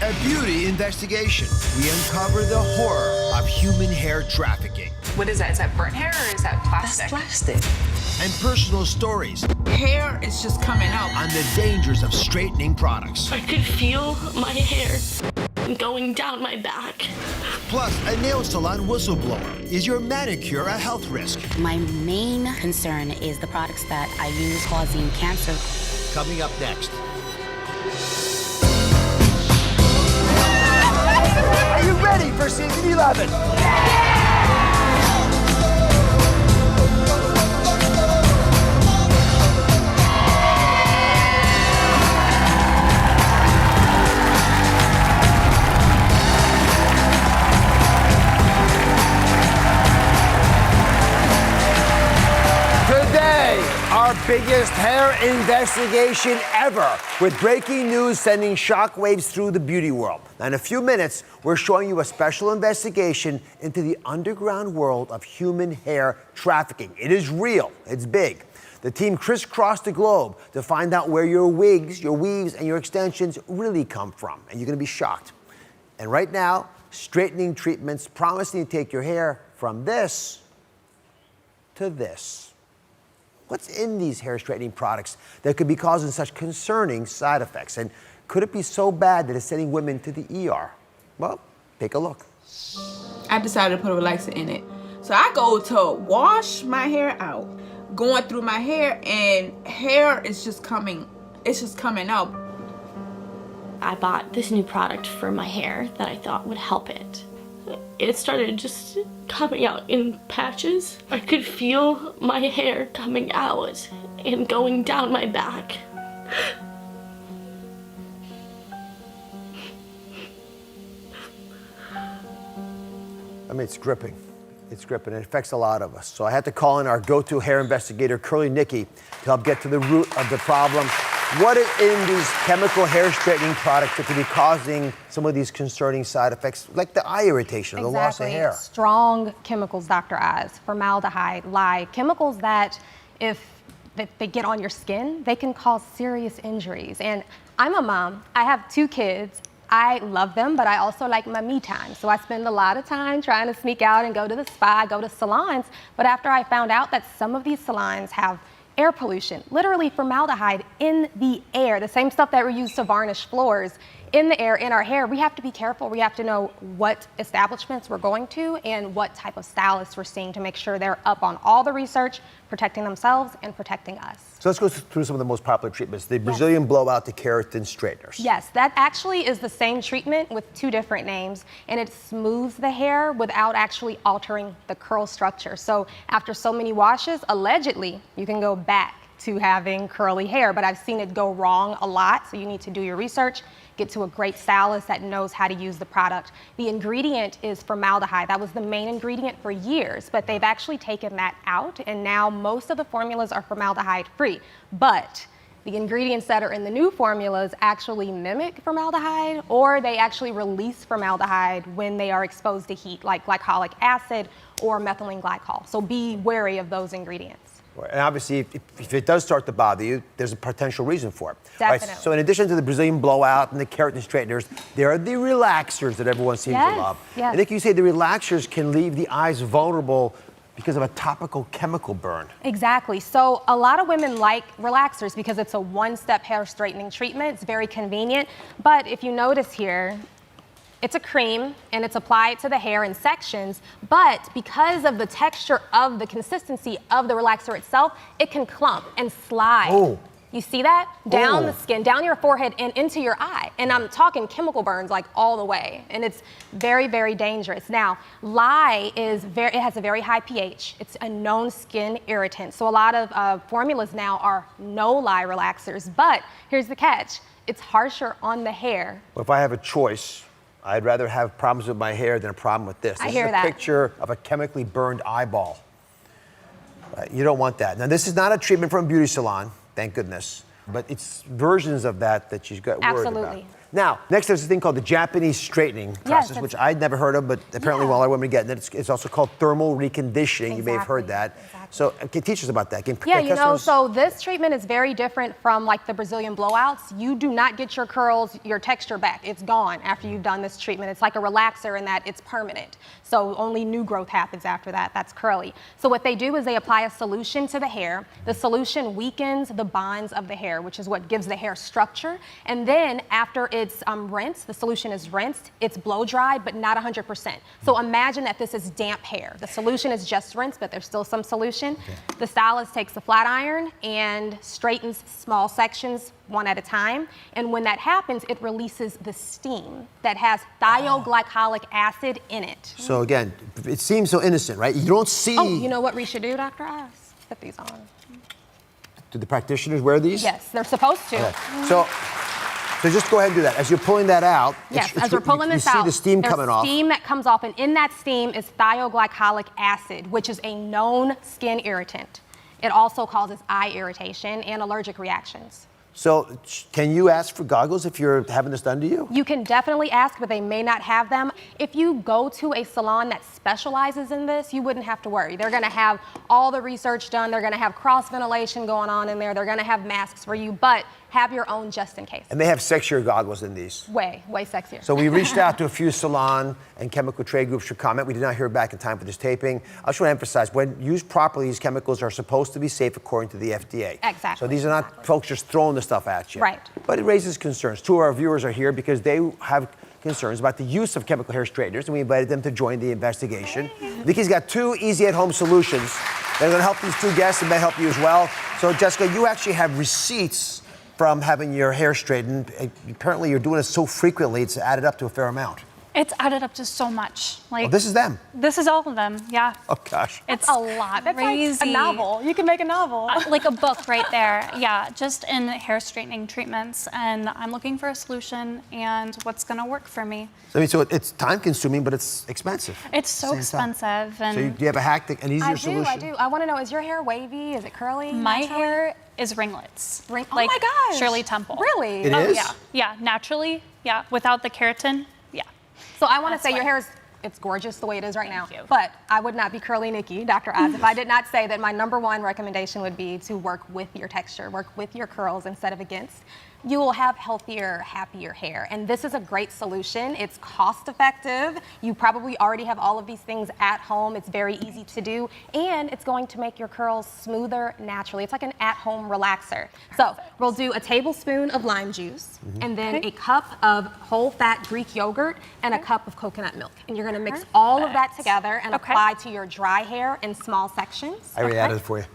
A beauty investigation. We uncover the horror of human hair trafficking. What is that? Is that burnt hair or is that plastic? That's plastic. And personal stories Hair is just coming out. on the dangers of straightening products. I could feel my hair going down my back. Plus, a nail salon whistleblower. Is your manicure a health risk? My main concern is the products that I use causing cancer. Coming up next. Are you ready for season 11? Today, our biggest hair investigation ever, with breaking news sending shockwaves through the beauty world. Now, in a few minutes, we're showing you a special investigation into the underground world of human hair trafficking. It is real, it's big. The team crisscrossed the globe to find out where your wigs, your weaves, and your extensions really come from, and you're gonna be shocked. And right now, straightening treatments promising to take your hair from this to this. What's in these hair straightening products that could be causing such concerning side effects? And could it be so bad that it's sending women to the ER? Well, take a look. I decided to put a relaxer in it. So I go to wash my hair out, going through my hair, and hair is just coming, it's just coming out. I bought this new product for my hair that I thought would help it. It started just coming out in patches. I could feel my hair coming out and going down my back. I mean, it's gripping. It's gripping. It affects a lot of us. So I had to call in our go-to hair investigator, Curly Nikki, to help get to the root of the problem. What is in these chemical hair straightening products that could be causing some of these concerning side effects, like the eye irritation or the loss of hair? Strong chemicals, Dr. Oz, formaldehyde, lye, chemicals that if they get on your skin, they can cause serious injuries. And I'm a mom. I have 2 kids. I love them, but I also like my me time. So I spend a lot of time trying to sneak out and go to the spa, go to salons. But after I found out that some of these salons have air pollution, literally formaldehyde in the air, the same stuff that we use to varnish floors, in the air, in our hair, we have to be careful. We have to know what establishments we're going to and what type of stylists we're seeing to make sure they're up on all the research, protecting themselves and protecting us. So let's go through some of the most popular treatments. The Brazilian blowout, the keratin straighteners. Yes, that actually is the same treatment with 2 different names, and it smooths the hair without actually altering the curl structure. So after so many washes, allegedly, you can go back to having curly hair, but I've seen it go wrong a lot, so you need to do your research, get to a great stylist that knows how to use the product. The ingredient is formaldehyde. That was the main ingredient for years, but they've actually taken that out, and now most of the formulas are formaldehyde free. But the ingredients that are in the new formulas actually mimic formaldehyde, or they actually release formaldehyde when they are exposed to heat, like glycolic acid or methylene glycol. So be wary of those ingredients. And obviously, if it does start to bother you, there's a potential reason for it. Definitely. Right? So in addition to the Brazilian blowout and the keratin straighteners, there are the relaxers that everyone seems to love. Yes. And Nikki, you say the relaxers can leave the eyes vulnerable because of a topical chemical burn. Exactly. So a lot of women like relaxers because it's a one-step hair straightening treatment. It's very convenient. But if you notice here, it's a cream and it's applied to the hair in sections, but because of the texture of the consistency of the relaxer itself, it can clump and slide. Oh. You see that? Down Oh. the skin, down your forehead and into your eye. And I'm talking chemical burns like all the way. And it's very, very dangerous. Now, lye it has a very high pH. It's a known skin irritant. So a lot of formulas now are no lye relaxers, but here's the catch. It's harsher on the hair. Well, if I have a choice, I'd rather have problems with my hair than a problem with this. I hear that. This is a picture of a chemically burned eyeball. You don't want that. Now, this is not a treatment from a beauty salon, thank goodness, but it's versions of that she's got worried about. Absolutely. Now, next there's a thing called the Japanese straightening process, which I'd never heard of, but apparently all our women get it. It's also called thermal reconditioning. You may have heard that. So teach us about that. Yeah, you know, so this treatment is very different from like the Brazilian blowouts. You do not get your curls, your texture back. It's gone after you've done this treatment. It's like a relaxer in that it's permanent. So only new growth happens after that. That's curly. So what they do is they apply a solution to the hair. The solution weakens the bonds of the hair, which is what gives the hair structure. And then after it's rinsed, the solution is rinsed, it's blow dried, but not 100%. So imagine that this is damp hair. The solution is just rinsed, but there's still some solution. The stylist takes a flat iron and straightens small sections one at a time. And when that happens, it releases the steam that has thioglycolic acid in it. So again, it seems so innocent, right? You don't see... Oh, you know what we should do, Dr. Oz? Put these on. Do the practitioners wear these? Yes, they're supposed to. Okay. So just go ahead and do that. As you're pulling that out, as we're pulling this out, you see the steam coming off. There's steam that comes off, and in that steam is thioglycolic acid, which is a known skin irritant. It also causes eye irritation and allergic reactions. So can you ask for goggles if you're having this done to you? You can definitely ask, but they may not have them. If you go to a salon that specializes in this, you wouldn't have to worry. They're gonna have all the research done. They're gonna have cross ventilation going on in there. They're gonna have masks for you, but have your own just in case. And they have sexier goggles than these. Way sexier. So we reached out to a few salon and chemical trade groups for comment. We did not hear back in time for this taping. I just want to emphasize, when used properly, these chemicals are supposed to be safe according to the FDA. Exactly. So these are not folks just throwing the stuff at you. Right. But it raises concerns. Two of our viewers are here because they have concerns about the use of chemical hair straighteners, and we invited them to join the investigation. Nikki's got two easy at-home solutions. They're going to help these two guests and may help you as well. So Jessica, you actually have receipts from having your hair straightened. Apparently you're doing it so frequently, it's added up to a fair amount. It's added up to so much. Like, Oh, this is them? This is all of them, yeah. Oh, gosh. It's a lot. That's crazy. like a novel. You can make a novel. Like a book right there, yeah, just in hair straightening treatments. And I'm looking for a solution and what's gonna work for me. So, I mean, so it's time consuming, but it's expensive. It's so expensive. And so do you have a hack, an easier solution? I do. I want to know, is your hair wavy? Is it curly? my naturally? hair is ringlets. Oh like my gosh. Shirley Temple. Really? It Oh, is? yeah, yeah, naturally, yeah, without the keratin, yeah. So I want to say That's your why. hair is, it's gorgeous the way it is right now. Thank you. But I would not be curly Nikki, Dr. Oz, if I did not say that my #1 recommendation would be to work with your texture, work with your curls instead of against. You will have healthier, happier hair. And this is a great solution. It's cost effective. You probably already have all of these things at home. It's very easy to do. And it's going to make your curls smoother naturally. It's like an at-home relaxer. So we'll do a tablespoon of lime juice and then a cup of whole fat Greek yogurt and a cup of coconut milk. And you're gonna mix all of that together and apply to your dry hair in small sections. I already added it for you.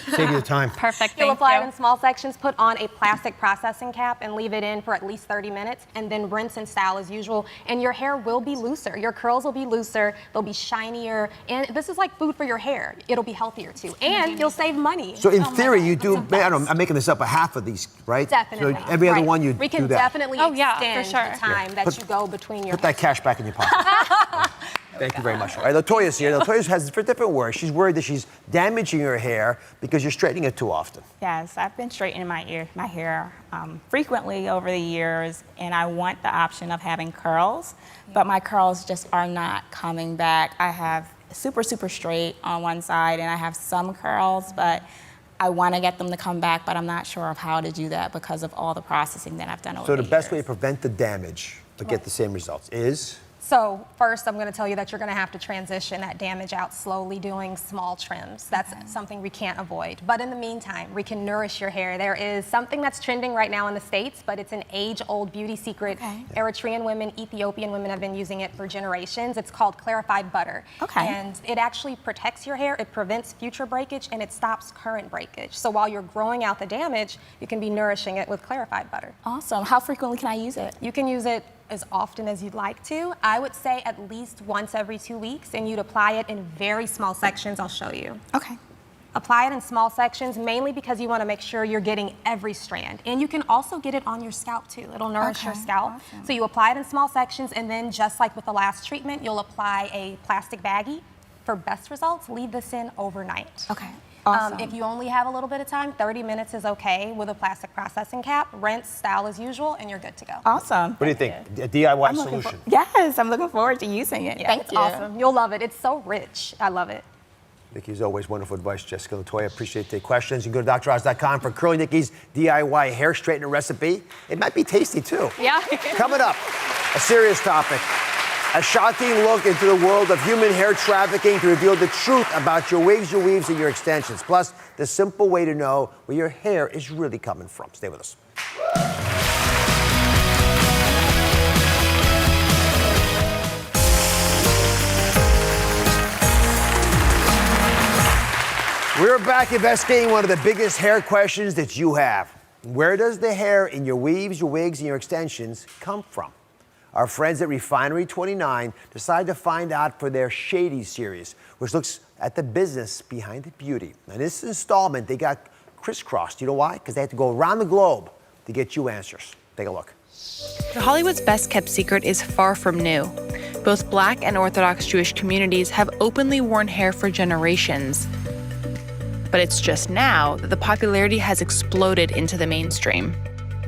Save you the time. Perfect, You'll thank apply you. it in small sections, put on a plastic processing cap and leave it in for at least 30 minutes and then rinse and style as usual. And your hair will be looser. Your curls will be looser, they'll be shinier. And this is like food for your hair. It'll be healthier too. And you'll save money. So in theory, you do, I don't know, I'm making this up, a half of these, right? Definitely. So every other Right. one you We can do that. definitely Oh, yeah, for extend the sure. time that Put- you go between your Put that cash back in your pocket. Thank you very much. All right, Latoya's here. Latoya has different worries. She's worried that she's damaging her hair because you're straightening it too often. Yes, I've been straightening my hair frequently over the years, and I want the option of having curls, but my curls just are not coming back. I have super straight on one side, and I have some curls, but I want to get them to come back, but I'm not sure of how to do that because of all the processing that I've done over So the the best way to years. prevent the damage but get the same results is? So first, I'm going to tell you that you're going to have to transition that damage out slowly, doing small trims. That's something we can't avoid. But in the meantime, we can nourish your hair. There is something that's trending right now in the States, but it's an age-old beauty secret. Eritrean women, Ethiopian women have been using it for generations. It's called clarified butter. And it actually protects your hair, it prevents future breakage, and it stops current breakage. So while you're growing out the damage, you can be nourishing it with clarified butter. Awesome. How frequently can I use it? You can use it as often as you'd like to. I would say at least once every 2 weeks, and you'd apply it in very small sections. I'll show you. Okay. Apply it in small sections, mainly because you want to make sure you're getting every strand. And you can also get it on your scalp too. It'll nourish your scalp. Awesome. So you apply it in small sections, and then just like with the last treatment, you'll apply a plastic baggie. For best results, leave this in overnight. Okay. Awesome. If you only have a little bit of time, 30 minutes is okay with a plastic processing cap. Rinse, style as usual, and you're good to go. Awesome. What do you think? A DIY solution? Yes, I'm looking forward to using it. Yeah, it's awesome. You'll love it. It's so rich. I love it. Nikki's always wonderful advice. Jessica Latoya, appreciate the questions. You can go to DrOz.com for Curly Nikki's DIY hair straightener recipe. It might be tasty too. Yeah. Coming up, a serious topic. A shocking look into the world of human hair trafficking to reveal the truth about your wigs, your weaves, and your extensions. Plus, the simple way to know where your hair is really coming from. Stay with us. We're back investigating one of the biggest hair questions that you have. Where does the hair in your weaves, your wigs, and your extensions come from? Our friends at Refinery 29 decided to find out for their Shady series, which looks at the business behind the beauty. In this installment, they got crisscrossed. You know why? Because they had to go around the globe to get you answers. Take a look. Hollywood's best-kept secret is far from new. Both Black and Orthodox Jewish communities have openly worn hair for generations. But it's just now that the popularity has exploded into the mainstream.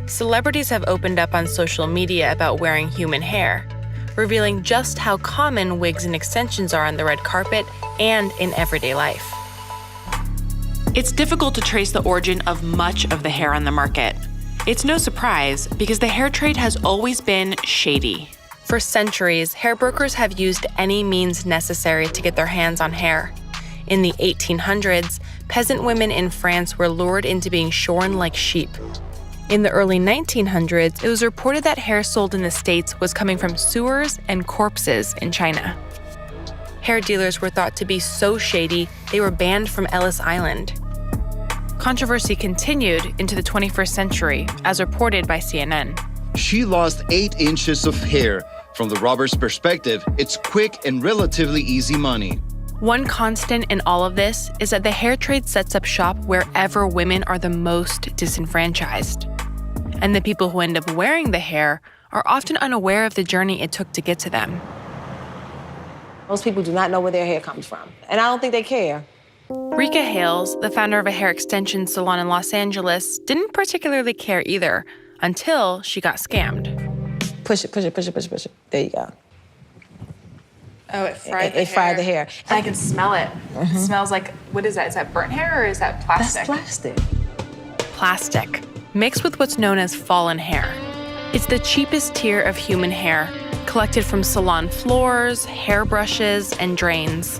Celebrities have opened up on social media about wearing human hair, revealing just how common wigs and extensions are on the red carpet and in everyday life. It's difficult to trace the origin of much of the hair on the market. It's no surprise because the hair trade has always been shady. For centuries, hair brokers have used any means necessary to get their hands on hair. In the 1800s, peasant women in France were lured into being shorn like sheep. In the early 1900s, it was reported that hair sold in the States was coming from sewers and corpses in China. Hair dealers were thought to be so shady, they were banned from Ellis Island. Controversy continued into the 21st century, as reported by CNN. She lost 8 inches of hair. From the robber's perspective, it's quick and relatively easy money. One constant in all of this is that the hair trade sets up shop wherever women are the most disenfranchised. And the people who end up wearing the hair are often unaware of the journey it took to get to them. Most people do not know where their hair comes from, and I don't think they care. Rika Hales, the founder of a hair extension salon in Los Angeles, didn't particularly care either until she got scammed. Push it, push it, push it, push it, push it. There you go. Oh, it fried the hair. It fried the hair. I can smell it. It smells like, what is that? Is that burnt hair or is that plastic? That's plastic. Plastic, mixed with what's known as fallen hair. It's the cheapest tier of human hair, collected from salon floors, hairbrushes, and drains.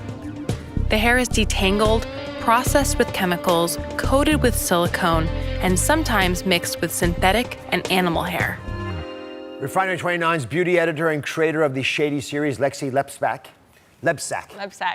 The hair is detangled, processed with chemicals, coated with silicone, and sometimes mixed with synthetic and animal hair. Refinery 29's beauty editor and creator of the Shady series, Lexi Lebsack.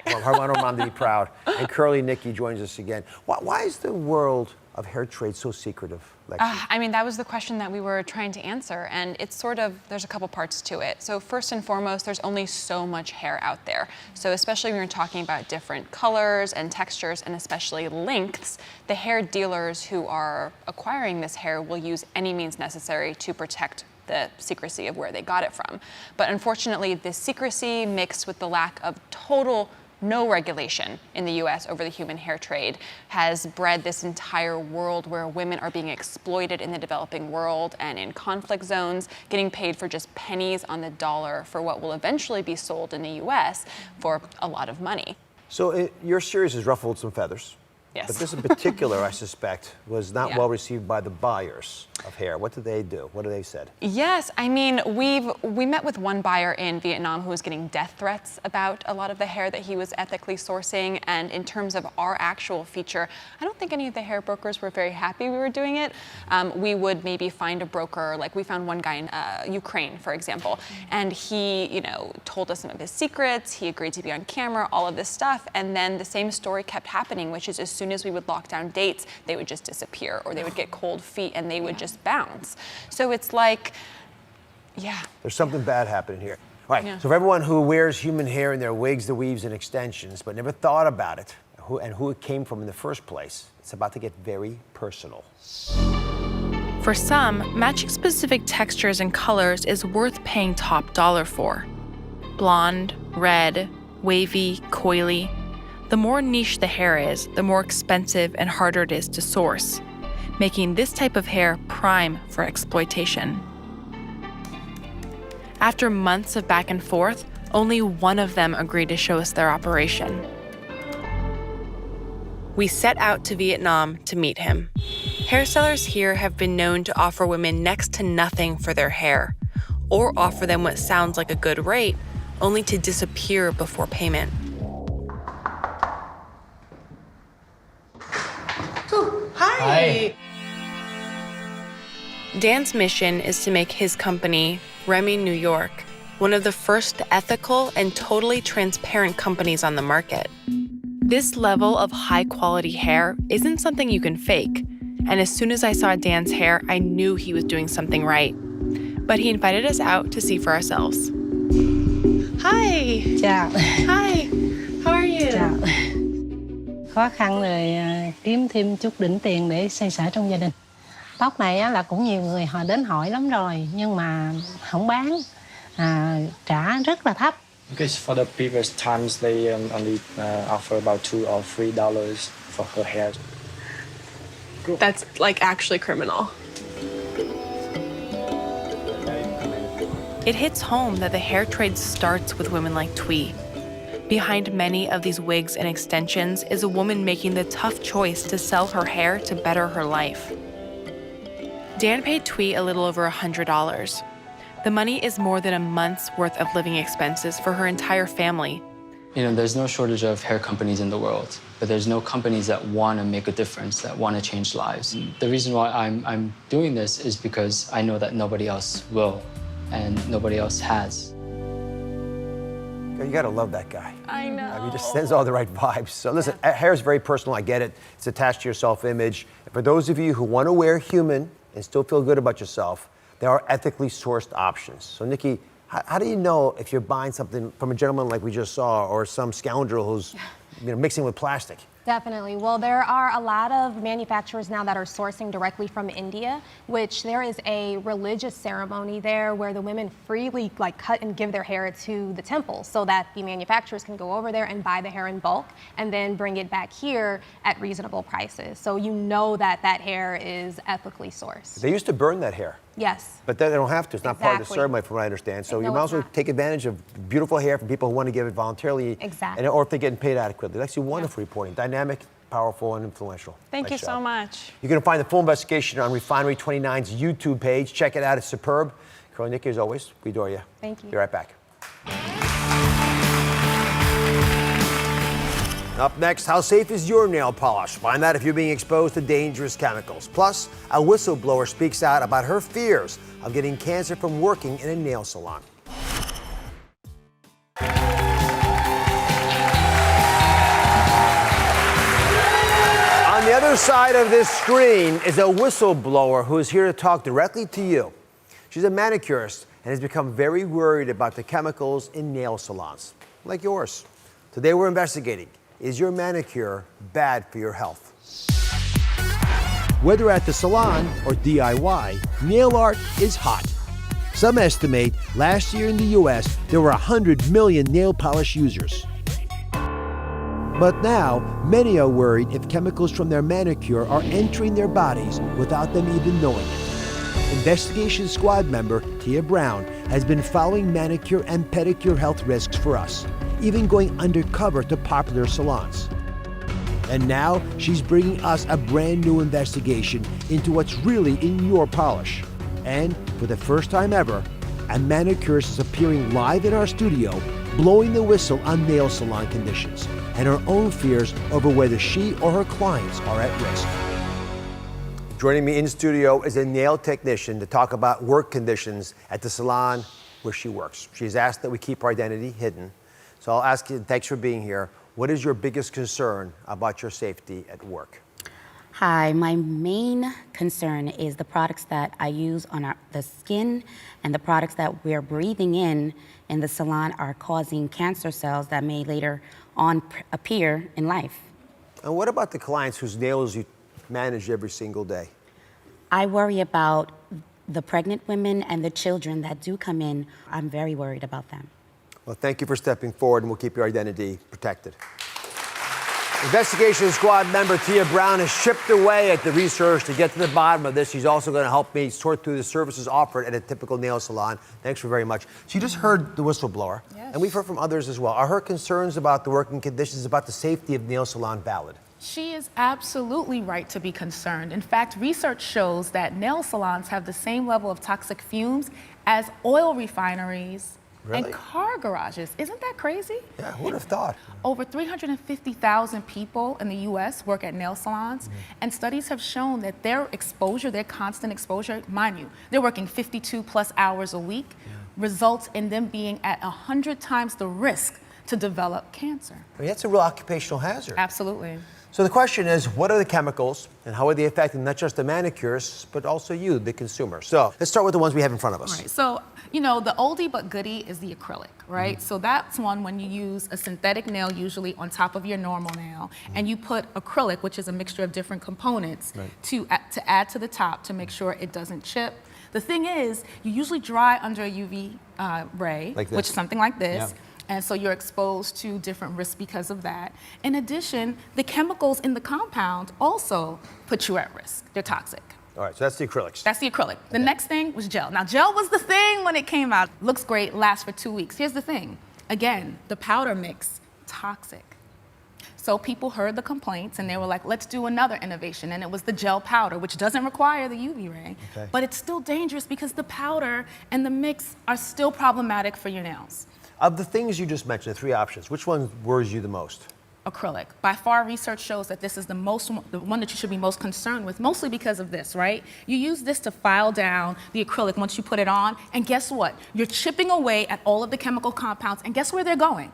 Well, her mom to be proud. And Curly Nikki joins us again. Why is the world of hair trade so secretive, Lexi? I mean, that was the question that we were trying to answer, and it's sort of, there's a couple parts to it. So first and foremost, there's only so much hair out there. So especially when you're talking about different colors and textures, and especially lengths, the hair dealers who are acquiring this hair will use any means necessary to protect the secrecy of where they got it from. But unfortunately, this secrecy mixed with the lack of total no regulation in the US over the human hair trade has bred this entire world where women are being exploited in the developing world and in conflict zones, getting paid for just pennies on the dollar for what will eventually be sold in the US for a lot of money. So your series has ruffled some feathers. Yes. But this in particular, I suspect, was not well received by the buyers of hair. What did they do? What did they said? Yes, I mean, we met with one buyer in Vietnam who was getting death threats about a lot of the hair that he was ethically sourcing. And in terms of our actual feature, I don't think any of the hair brokers were very happy we were doing it. We would maybe find a broker, like we found one guy in Ukraine, for example, and he, you know, told us some of his secrets. He agreed to be on camera, all of this stuff. And then the same story kept happening, which is as soon as we would lock down dates, they would just disappear, or they would get cold feet and they would just bounce. So it's like, there's something bad happening here. All right, so for everyone who wears human hair in their wigs, the weaves, and extensions, but never thought about it, who it came from in the first place, it's about to get very personal. For some, matching specific textures and colors is worth paying top dollar for. Blonde, red, wavy, coily. The more niche the hair is, the more expensive and harder it is to source, making this type of hair prime for exploitation. After months of back and forth, only one of them agreed to show us their operation. We set out to Vietnam to meet him. Hairstylists here have been known to offer women next to nothing for their hair, or offer them what sounds like a good rate, only to disappear before payment. Oh, hi. Dan's mission is to make his company, Remy New York, one of the first ethical and totally transparent companies on the market. This level of high-quality hair isn't something you can fake, and as soon as I saw Dan's hair, I knew he was doing something right. But he invited us out to see for ourselves. Hi! Chào. Hi! How are you? Chào. Khó khăn rồi kiếm thêm chút đỉnh tiền để xoay sở trong gia đình. Tóc này á, là cũng nhiều người họ đến hỏi lắm rồi, nhưng mà không bán, trả rất là thấp. Because for the previous times, they only offer about $2 or $3 for her hair. That's like actually criminal. It hits home that the hair trade starts with women like Thuy. Behind many of these wigs and extensions is a woman making the tough choice to sell her hair to better her life. Dan paid Thuy a little over $100. The money is more than a month's worth of living expenses for her entire family. You know, there's no shortage of hair companies in the world, but there's no companies that want to make a difference, that want to change lives. The reason why I'm doing this is because I know that nobody else will, and nobody else has. You gotta love that guy. I know. He just sends all the right vibes. So listen, hair is very personal, I get it. It's attached to your self-image. For those of you who want to wear human and still feel good about yourself, there are ethically sourced options. So Nikki, how do you know if you're buying something from a gentleman like we just saw or some scoundrel who's mixing with plastic? Definitely. Well, there are a lot of manufacturers now that are sourcing directly from India, which there is a religious ceremony there where the women freely cut and give their hair to the temple so that the manufacturers can go over there and buy the hair in bulk and then bring it back here at reasonable prices. So you know that that hair is ethically sourced. They used to burn that hair. Yes. But then they don't have to. It's not part of the ceremony, from what I understand. So you might as well take advantage of beautiful hair from people who want to give it voluntarily. Exactly. Or if they're getting paid adequately. Lexi, wonderful reporting. Dynamic, powerful, and influential. Thank you so much. You're going to find the full investigation on Refinery 29's YouTube page. Check it out. It's superb. Carol, Nikki, as always, we adore you. Thank you. Be right back. Up next, how safe is your nail polish? Find out if you're being exposed to dangerous chemicals. Plus, a whistleblower speaks out about her fears of getting cancer from working in a nail salon. On the other side of this screen is a whistleblower who is here to talk directly to you. She's a manicurist and has become very worried about the chemicals in nail salons, like yours. Today we're investigating. Is your manicure bad for your health? Whether at the salon or DIY, nail art is hot. Some estimate last year in the US, there were 100 million nail polish users. But now, many are worried if chemicals from their manicure are entering their bodies without them even knowing it. Investigation Squad member Tia Brown has been following manicure and pedicure health risks for us, even going undercover to popular salons. And now she's bringing us a brand new investigation into what's really in your polish. And for the first time ever, a manicurist is appearing live in our studio, blowing the whistle on nail salon conditions and her own fears over whether she or her clients are at risk. Joining me in studio is a nail technician to talk about work conditions at the salon where she works. She's asked that we keep her identity hidden. So I'll ask you, thanks for being here. What is your biggest concern about your safety at work? Hi, my main concern is the products that I use on the skin and the products that we're breathing in the salon are causing cancer cells that may later on appear in life. And what about the clients whose nails you manage every single day? I worry about the pregnant women and the children that do come in. I'm very worried about them. Well, thank you for stepping forward, and we'll keep your identity protected. Investigation Squad member Tia Brown has chipped away at the research to get to the bottom of this. She's also going to help me sort through the services offered at a typical nail salon. Thanks very much. So you just heard the whistleblower, and we've heard from others as well. Are her concerns about the working conditions, about the safety of the nail salon valid? She is absolutely right to be concerned. In fact, research shows that nail salons have the same level of toxic fumes as oil refineries and car garages. Isn't that crazy? Yeah, who would have thought? Over 350,000 people in the US work at nail salons, and studies have shown that their exposure, their constant exposure, mind you, they're working 52 plus hours a week, results in them being at 100 times the risk to develop cancer. I mean, that's a real occupational hazard. Absolutely. So the question is, what are the chemicals and how are they affecting not just the manicurists, but also you, the consumer? So let's start with the ones we have in front of us. All right, so, you know, the oldie but goodie is the acrylic, right? So that's one when you use a synthetic nail, usually on top of your normal nail, and you put acrylic, which is a mixture of different components, to add to the top to make sure it doesn't chip. The thing is, you usually dry under a UV ray, which is something like this. Yeah. And so you're exposed to different risks because of that. In addition, the chemicals in the compound also put you at risk. They're toxic. All right, so that's the acrylics. That's the acrylic. The next thing was gel. Now, gel was the thing when it came out. Looks great, lasts for 2 weeks. Here's the thing. Again, the powder mix, toxic. So people heard the complaints and they were like, let's do another innovation. And it was the gel powder, which doesn't require the UV ray. But it's still dangerous because the powder and the mix are still problematic for your nails. Of the things you just mentioned, the three options, which one worries you the most? Acrylic. By far, research shows that this is the one that you should be most concerned with, mostly because of this, right? You use this to file down the acrylic once you put it on, and guess what? You're chipping away at all of the chemical compounds, and guess where they're going?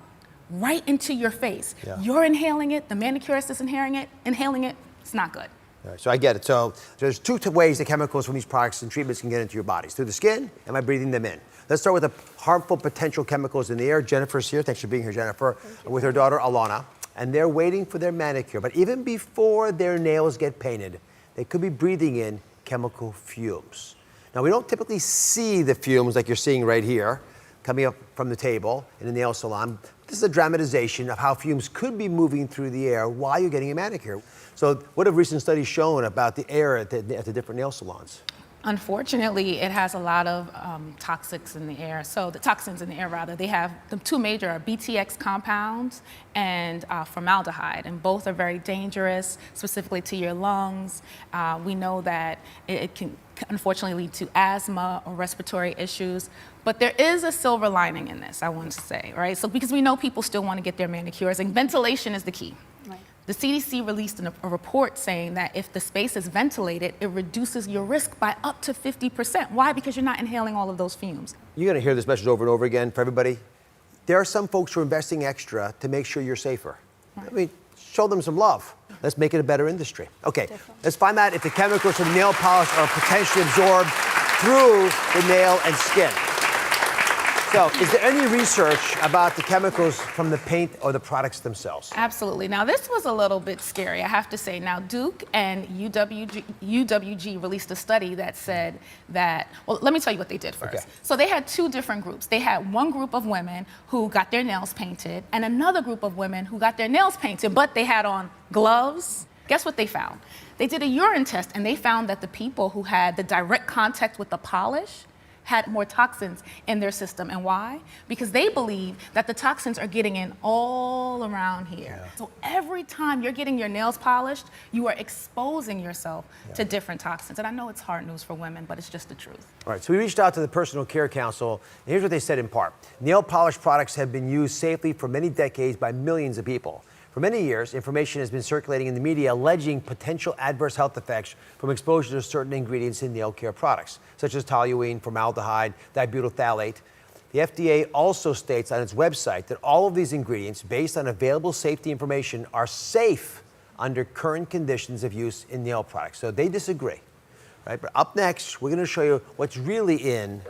Right into your face. You're inhaling it, the manicurist is inhaling it, it's not good. All right, so I get it. So there's two ways the chemicals from these products and treatments can get into your bodies. Through the skin and by breathing them in. Let's start with the harmful potential chemicals in the air. Jennifer's here. Thanks for being here, Jennifer. With her daughter, Alana. And they're waiting for their manicure. But even before their nails get painted, they could be breathing in chemical fumes. Now, we don't typically see the fumes like you're seeing right here coming up from the table in a nail salon. This is a dramatization of how fumes could be moving through the air while you're getting a manicure. So what have recent studies shown about the air at the different nail salons? Unfortunately, it has a lot of toxins in the air. So the toxins in the air, rather, they have the two major are BTX compounds and formaldehyde, and both are very dangerous, specifically to your lungs. We know that it can unfortunately lead to asthma or respiratory issues. But there is a silver lining in this, I want to say, right? So because we know people still want to get their manicures, and ventilation is the key. The CDC released a report saying that if the space is ventilated, it reduces your risk by up to 50%. Why? Because you're not inhaling all of those fumes. You're going to hear this message over and over again for everybody. There are some folks who are investing extra to make sure you're safer. I mean, show them some love. Let's make it a better industry. Okay, let's find out if the chemicals from nail polish are potentially absorbed through the nail and skin. So, is there any research about the chemicals from the paint or the products themselves? Absolutely. Now, this was a little bit scary, I have to say. Now, Duke and UWG released a study that said that, well, let me tell you what they did first. So they had two different groups. They had one group of women who got their nails painted and another group of women who got their nails painted, but they had on gloves. Guess what they found? They did a urine test and they found that the people who had the direct contact with the polish had more toxins in their system. And why? Because they believe that the toxins are getting in all around here. So every time you're getting your nails polished, you are exposing yourself to different toxins. And I know it's hard news for women, but it's just the truth. All right, so we reached out to the Personal Care Council, and here's what they said in part. Nail polish products have been used safely for many decades by millions of people. For many years, information has been circulating in the media alleging potential adverse health effects from exposure to certain ingredients in nail care products, such as toluene, formaldehyde, dibutyl phthalate. The FDA also states on its website that all of these ingredients, based on available safety information, are safe under current conditions of use in nail products. So they disagree, right? But up next, we're going to show you what's really in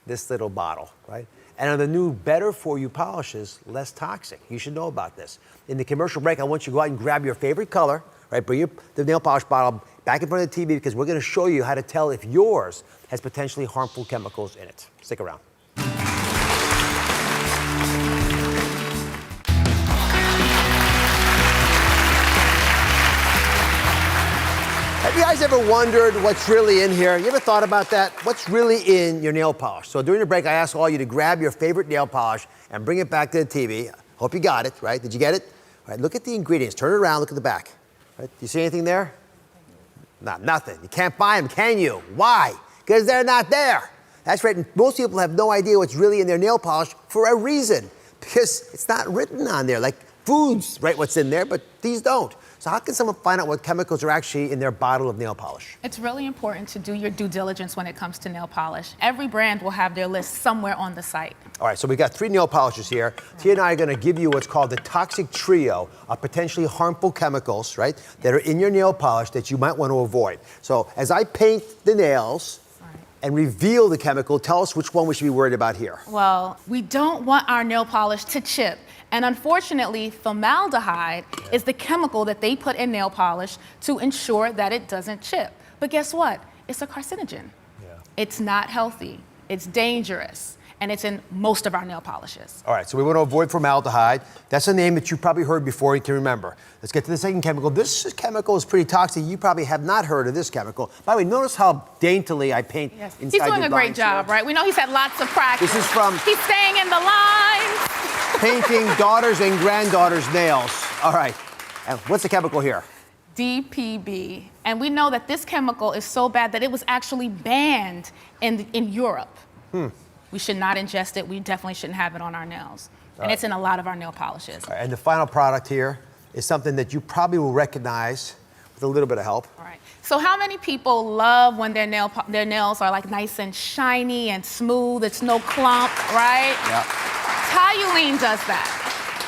this little bottle, right? And are the new better for you polishes less toxic? You should know about this. In the commercial break, I want you to go out and grab your favorite color, right? Bring the nail polish bottle back in front of the TV because we're going to show you how to tell if yours has potentially harmful chemicals in it. Stick around. ever wondered what's really in here? You ever thought about that? What's really in your nail polish? So during the break, I asked all you to grab your favorite nail polish and bring it back to the TV. Hope you got it, right? Did you get it? All right, look at the ingredients. Turn it around, look at the back. Right? Do you see anything there? Nothing. You can't buy them, can you? Why? Because they're not there. That's right. And most people have no idea what's really in their nail polish for a reason. Because it's not written on there. Like foods, right, what's in there, but these don't. So how can someone find out what chemicals are actually in their bottle of nail polish? It's really important to do your due diligence when it comes to nail polish. Every brand will have their list somewhere on the site. All right, so we got 3 nail polishes here. Tia and I are going to give you what's called the toxic trio of potentially harmful chemicals, right, that are in your nail polish that you might want to avoid. So as I paint the nails and reveal the chemical, tell us which one we should be worried about here. Well, we don't want our nail polish to chip. And unfortunately, formaldehyde is the chemical that they put in nail polish to ensure that it doesn't chip. But guess what? It's a carcinogen. It's not healthy. It's dangerous. And it's in most of our nail polishes. All right, so we want to avoid formaldehyde. That's a name that you probably heard before, you can remember. Let's get to the second chemical. This chemical is pretty toxic. You probably have not heard of this chemical. By the way, notice how daintily I paint inside He's doing the a great lines job, here. right? We know he's had lots of practice. This is from He's staying in the lines. painting daughters and granddaughters' nails. All right, and what's the chemical here? DPB. And we know that this chemical is so bad that it was actually banned in Europe. We should not ingest it. We definitely shouldn't have it on our nails. And it's in a lot of our nail polishes. All right, and the final product here is something that you probably will recognize with a little bit of help. All right. So how many people love when their nails are like nice and shiny and smooth? It's no clump, right? Yeah. Toluene does that.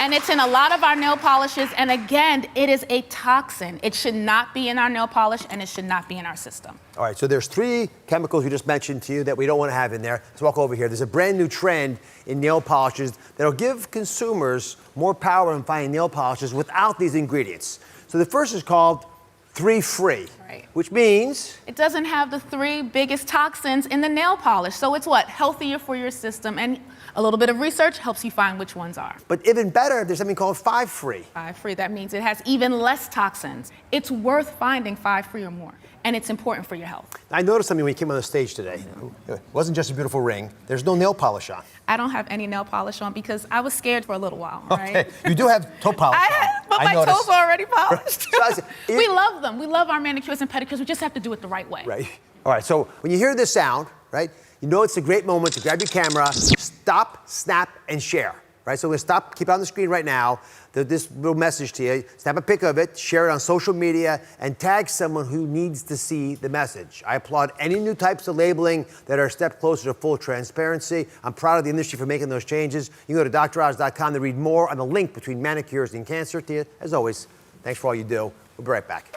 And it's in a lot of our nail polishes. And again, it is a toxin. It should not be in our nail polish and it should not be in our system. All right, so there's 3 chemicals we just mentioned to you that we don't want to have in there. Let's walk over here. There's a brand new trend in nail polishes that'll give consumers more power in finding nail polishes without these ingredients. So the first is called 3 Free, which means it doesn't have the 3 biggest toxins in the nail polish. So it's what? Healthier for your system. And a little bit of research helps you find which ones are. But even better, there's something called 5 Free. 5 Free, that means it has even less toxins. It's worth finding 5 Free or more. And it's important for your health. I noticed something when you came on the stage today. It wasn't just a beautiful ring. There's no nail polish on. I don't have any nail polish on because I was scared for a little while, right? Okay, you do have toe polish on. But my toes are already polished. So we love them. We love our manicures and pedicures. We just have to do it the right way. Right. All right, so when you hear this sound, right, you know it's a great moment to grab your camera, stop, snap, and share. Right, so we're going to stop, keep it on the screen right now, this little message to you. Snap a pic of it, share it on social media, and tag someone who needs to see the message. I applaud any new types of labeling that are a step closer to full transparency. I'm proud of the industry for making those changes. You can go to droz.com to read more on the link between manicures and cancer. Tia, as always, thanks for all you do. We'll be right back.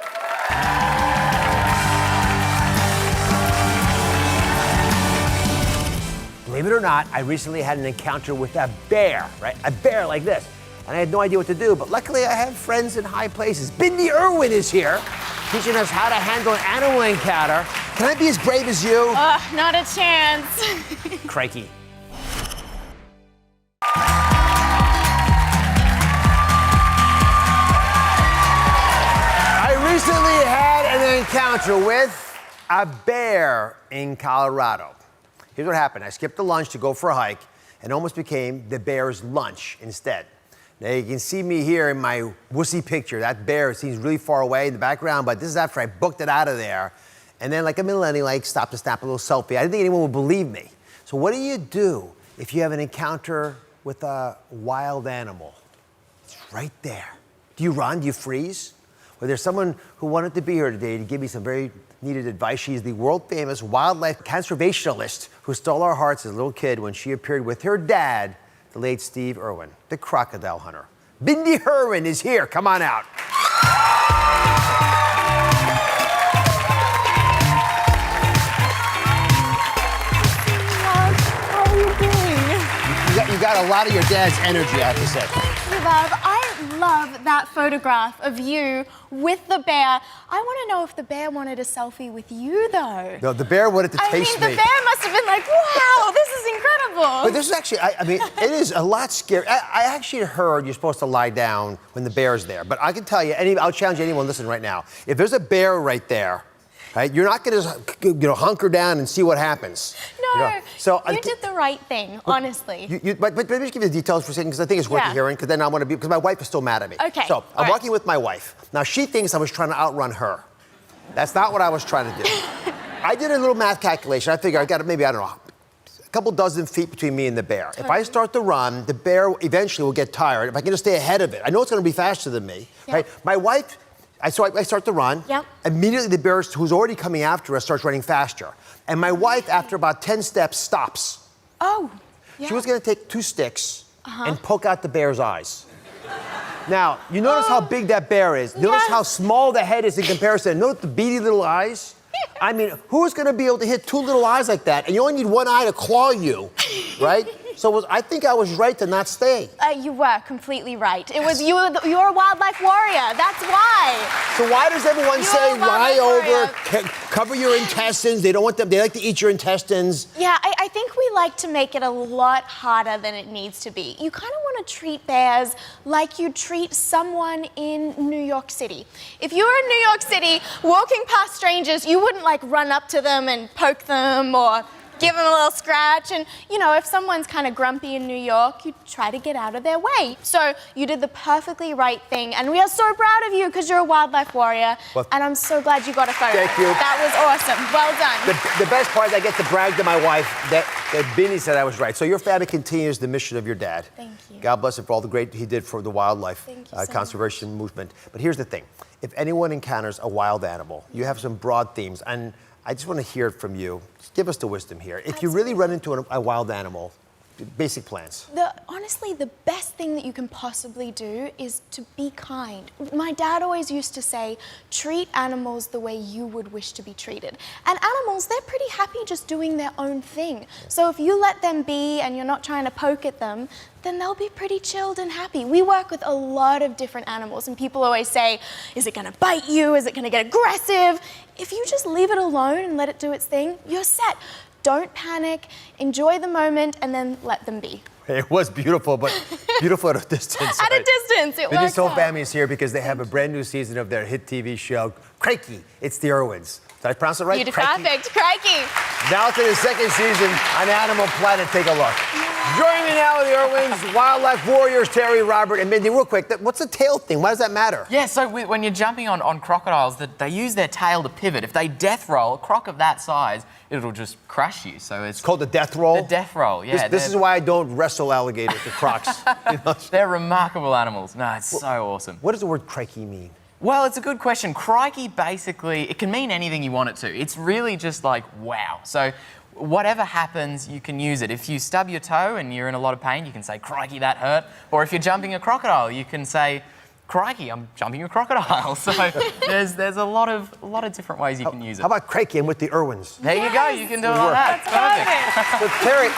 Believe it or not, I recently had an encounter with a bear, right? A bear like this. And I had no idea what to do, but luckily I have friends in high places. Bindi Irwin is here, teaching us how to handle an animal encounter. Can I be as brave as you? Not a chance. Crikey. I recently had an encounter with a bear in Colorado. Here's what happened. I skipped the lunch to go for a hike and almost became the bear's lunch instead. Now you can see me here in my wussy picture. That bear seems really far away in the background, but this is after I booked it out of there. And then like a millennial, like stopped to snap a little selfie. I didn't think anyone would believe me. So what do you do if you have an encounter with a wild animal? It's right there. Do you run? Do you freeze? Well, there's someone who wanted to be here today to give me some very needed advice. She's the world-famous wildlife conservationist who stole our hearts as a little kid when she appeared with her dad, the late Steve Irwin, the crocodile hunter. Bindi Irwin is here. Come on out. How are you doing? You got a lot of your dad's energy, I have to say. Thank you, love. I love that photograph of you with the bear. I want to know if the bear wanted a selfie with you, though. No, the bear wanted to taste me. The bear must have been like, wow, this is incredible. But this is actually, I mean, it is a lot scary. I actually heard you're supposed to lie down when the bear's there. But I can tell you, I'll challenge anyone listening right now. If there's a bear right there, right? You're not going to hunker down and see what happens. No, So you did the right thing, honestly. But let me just give you the details for a second, because I think it's worth hearing, because then I want to be, because my wife is still mad at me. Okay. So I'm walking with my wife. Now, she thinks I was trying to outrun her. That's not what I was trying to do. I did a little math calculation. I figured I got maybe, I don't know, a couple dozen feet between me and the bear. If I start to run, the bear eventually will get tired. If I can just stay ahead of it, I know it's going to be faster than me, right? My wife, I start to run. Yep. Immediately, the bear who's already coming after us starts running faster. And my wife, after about 10 steps, stops. Oh. She was going to take 2 sticks and poke out the bear's eyes. Now, you notice how big that bear is. Notice how small the head is in comparison. Notice the beady little eyes. I mean, who's going to be able to hit 2 little eyes like that? And you only need 1 eye to claw you, right? So I think I was right to not stay. You were completely right. It was you're a wildlife warrior. That's why. So why does everyone say lie over, cover your intestines? They don't want them. They like to eat your intestines. Yeah, I think we like to make it a lot harder than it needs to be. You kind of want to treat bears like you treat someone in New York City. If you were in New York City walking past strangers, you wouldn't like run up to them and poke them or give them a little scratch. And, you know, if someone's kind of grumpy in New York, you try to get out of their way. So you did the perfectly right thing. And we are so proud of you because you're a wildlife warrior. Well, and I'm so glad you got a photo. Thank you. That was awesome. Well done. The best part is I get to brag to my wife that Bindi said I was right. So your family continues the mission of your dad. Thank you. God bless him for all the great he did for the wildlife conservation movement. But here's the thing. If anyone encounters a wild animal, you have some broad themes. And I just want to hear it from you. Just give us the wisdom here. If you really run into a wild animal, basic plans. Honestly, the best thing that you can possibly do is to be kind. My dad always used to say, treat animals the way you would wish to be treated. And animals, they're pretty happy just doing their own thing. So if you let them be and you're not trying to poke at them, then they'll be pretty chilled and happy. We work with a lot of different animals, and people always say, is it gonna bite you? Is it gonna get aggressive? If you just leave it alone and let it do its thing, you're set. Don't panic, enjoy the moment, and then let them be. It was beautiful, but beautiful at a distance. At a distance, it was. Bindi's whole family is here because they have a brand new season of their hit TV show, Crikey. It's the Irwins. Did I pronounce it right? You did perfect, Crikey. Now to the second season on Animal Planet. Take a look. Joining me now with the Irwins, wildlife warriors, Terry, Robert, and Bindi. Real quick, what's the tail thing? Why does that matter? Yeah, so when you're jumping on crocodiles, they use their tail to pivot. If they death roll, a croc of that size, it'll just crush you. So it's called the death roll? The death roll, yeah. This is why I don't wrestle alligators or crocs. They're remarkable animals. No, it's so awesome. What does the word crikey mean? Well, it's a good question. Crikey, basically, it can mean anything you want it to. It's really just like, wow. So whatever happens, you can use it. If you stub your toe and you're in a lot of pain, you can say, crikey, that hurt. Or if you're jumping a crocodile, you can say, crikey, I'm jumping a crocodile. So there's a lot of different ways you can use it. How about crikey? I'm with the Irwins. There you go. You can do it like that. Perfect. So Terry,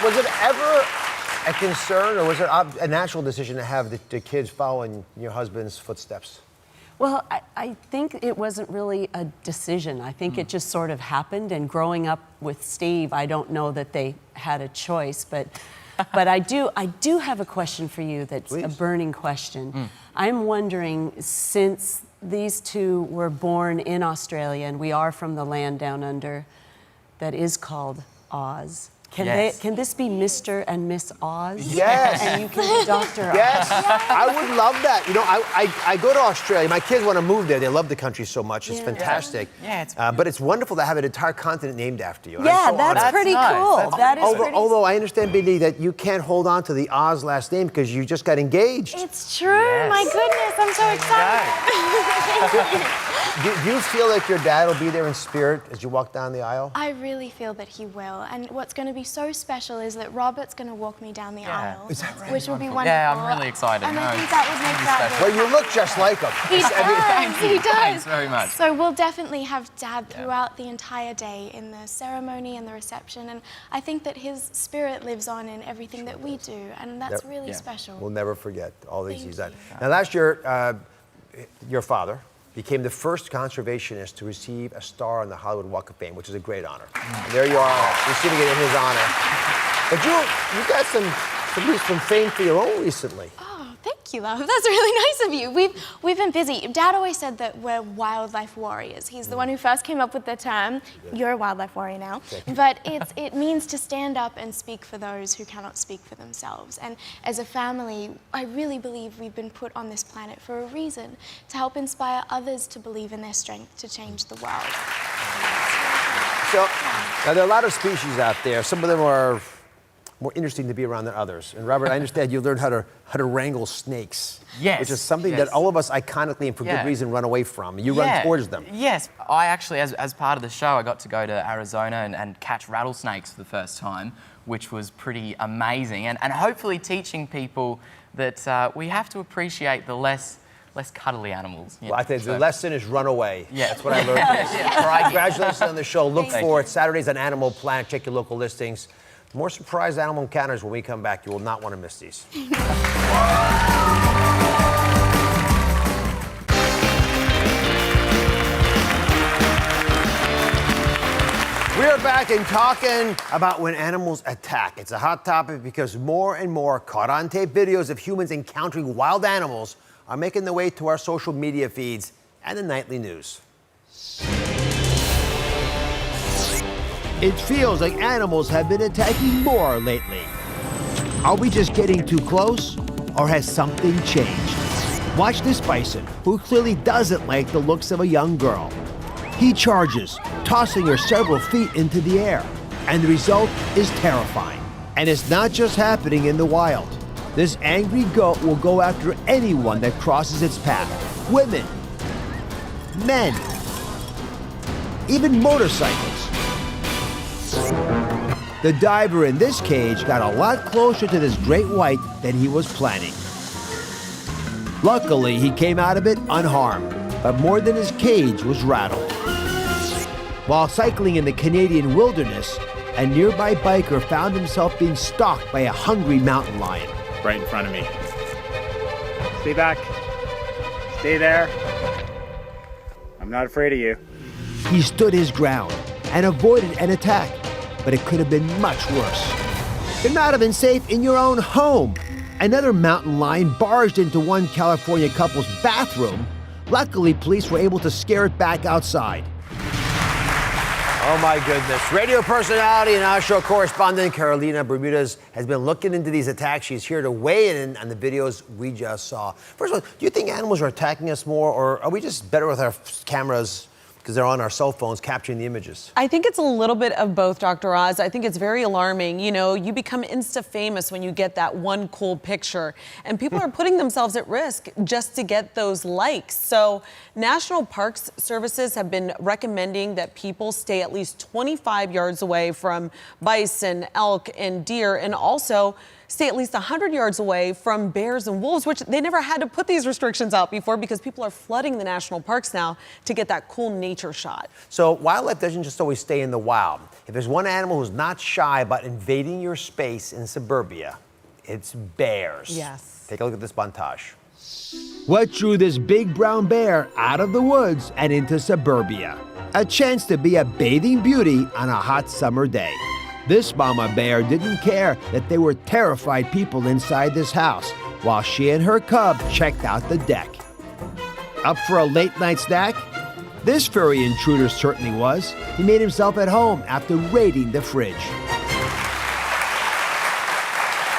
was it ever a concern, or was it a natural decision to have the kids following your husband's footsteps? Well, I think it wasn't really a decision. I think it just sort of happened. And growing up with Steve, I don't know that they had a choice, but I do have a question for you that's a burning question. I'm wondering, since these two were born in Australia and we are from the land down under that is called Oz, can this be Mr. and Miss Oz? Yes. And you can be Dr. Oz? Yes. I would love that. You know, I go to Australia. My kids want to move there. They love the country so much. It's fantastic. Yeah, but it's wonderful to have an entire continent named after you. Yeah, that's pretty cool. That is although I understand, Bindi, that you can't hold on to the Oz last name because you just got engaged. It's true. Yes. My goodness, I'm so excited. Do you feel like your dad will be there in spirit as you walk down the aisle? I really feel that he will. And what's going to be so special is that Robert's going to walk me down the aisle. Is that right? Which will be wonderful. Yeah, I'm really excited. And I think that would make that well, you look just like him. He does. He does. Thanks very much. So we'll definitely have Dad throughout the entire day in the ceremony and the reception. And I think that his spirit lives on in everything that we do. And that's really special. We'll never forget all these he's done. Now, last year, your father became the first conservationist to receive a star on the Hollywood Walk of Fame, which is a great honor. And there you are, receiving it in his honor. But you got some fame for your own recently. Oh, thank Thank you, love. That's really nice of you. We've been busy. Dad always said that we're wildlife warriors. He's the one who first came up with the term. You're a wildlife warrior now. But it means to stand up and speak for those who cannot speak for themselves. And as a family, I really believe we've been put on this planet for a reason, to help inspire others to believe in their strength to change the world. So, now there are a lot of species out there. Some of them are more interesting to be around than others. And Robert, I understand you learned how to wrangle snakes. Yes. Which is something that all of us iconically and for good reason run away from. You run towards them. Yes. I actually, as part of the show, I got to go to Arizona and catch rattlesnakes for the first time, which was pretty amazing. And hopefully teaching people that we have to appreciate the less cuddly animals. Well, I think the lesson is run away. Yeah. That's what I learned. Congratulations on the show. Look for it Saturdays on Animal Planet. Check your local listings. More surprise animal encounters when we come back. You will not want to miss these. We are back and talking about when animals attack. It's a hot topic because more and more caught-on-tape videos of humans encountering wild animals are making their way to our social media feeds and the nightly news. It feels like animals have been attacking more lately. Are we just getting too close, or has something changed? Watch this bison, who clearly doesn't like the looks of a young girl. He charges, tossing her several feet into the air, and the result is terrifying. And it's not just happening in the wild. This angry goat will go after anyone that crosses its path. Women, men, even motorcycles. The diver in this cage got a lot closer to this great white than he was planning. Luckily, he came out of it unharmed, but more than his cage was rattled. While cycling in the Canadian wilderness, a nearby biker found himself being stalked by a hungry mountain lion. Right in front of me. Stay back. Stay there. I'm not afraid of you. He stood his ground and avoided an attack, but it could have been much worse. You're not even safe in your own home. Another mountain lion barged into one California couple's bathroom. Luckily, police were able to scare it back outside. Oh my goodness. Radio personality and our show correspondent Carolina Bermudez has been looking into these attacks. She's here to weigh in on the videos we just saw. First of all, do you think animals are attacking us more, or are we just better with our cameras because they're on our cell phones capturing the images? I think it's a little bit of both, Dr. Oz. I think it's very alarming. You know, you become insta-famous when you get that one cool picture, and people are putting themselves at risk just to get those likes. So National Parks Services have been recommending that people stay at least 25 yards away from bison, elk, and deer, and also stay at least 100 yards away from bears and wolves, which they never had to put these restrictions out before because people are flooding the national parks now to get that cool nature shot. So wildlife doesn't just always stay in the wild. If there's one animal who's not shy about invading your space in suburbia, it's bears. Yes. Take a look at this montage. What drew this big brown bear out of the woods and into suburbia? A chance to be a bathing beauty on a hot summer day. This mama bear didn't care that there were terrified people inside this house while she and her cub checked out the deck. Up for a late night snack? This furry intruder certainly was. He made himself at home after raiding the fridge.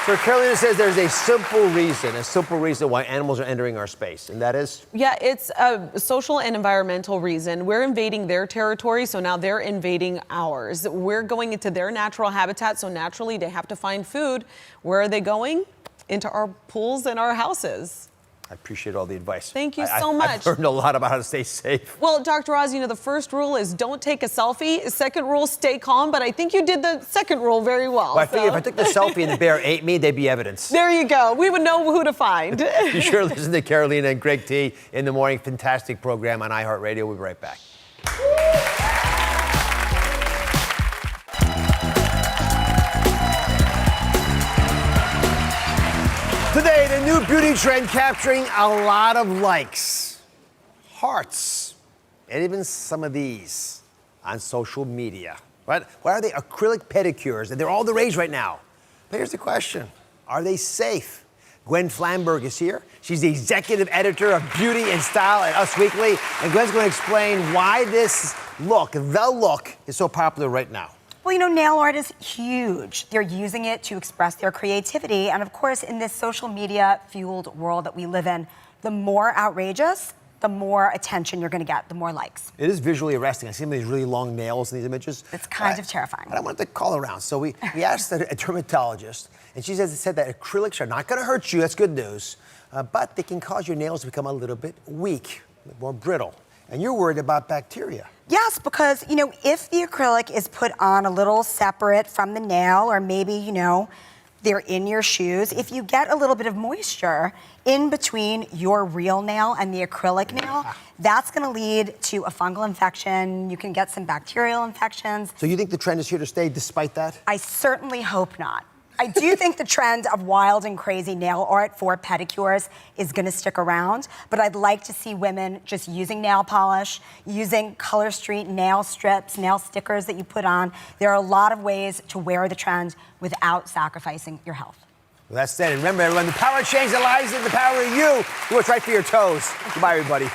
So Carolina says there's a simple reason why animals are entering our space, and that is? Yeah, it's a social and environmental reason. We're invading their territory, so now they're invading ours. We're going into their natural habitat, so naturally they have to find food. Where are they going? Into our pools and our houses. I appreciate all the advice. Thank you so much. I've learned a lot about how to stay safe. Well, Dr. Oz, you know, the first rule is don't take a selfie. Second rule, stay calm. But I think you did the second rule very well. Well, I figured if I took the selfie and the bear ate me, they'd be evidence. There you go. We would know who to find. You sure listen to Carolina and Greg T in the morning. Fantastic program on iHeartRadio. We'll be right back. Today, the new beauty trend capturing a lot of likes, hearts, and even some of these on social media. What are they? Acrylic pedicures, and they're all the rage right now. But here's the question. Are they safe? Gwen Flamberg is here. She's the executive editor of Beauty and Style at Us Weekly. And Gwen's going to explain why this look, the look, is so popular right now. Well, you know, nail art is huge. They're using it to express their creativity. And of course, in this social media fueled world that we live in, the more outrageous, the more attention you're going to get, the more likes. It is visually arresting. I see some of these really long nails in these images. It's kind of terrifying. But I wanted to call around. So we asked a dermatologist, and she said that acrylics are not going to hurt you. That's good news. But they can cause your nails to become a little bit weak, more brittle. And you're worried about bacteria. Yes, because, you know, if the acrylic is put on a little separate from the nail, or maybe, you know, they're in your shoes, if you get a little bit of moisture in between your real nail and the acrylic nail, that's going to lead to a fungal infection. You can get some bacterial infections. So you think the trend is here to stay despite that? I certainly hope not. I do think the trend of wild and crazy nail art for pedicures is going to stick around, but I'd like to see women just using nail polish, using Color Street nail strips, nail stickers that you put on. There are a lot of ways to wear the trend without sacrificing your health. Well, that's it. And remember, everyone, the power change that lies in the power of you. Do what's right for your toes. Goodbye, everybody.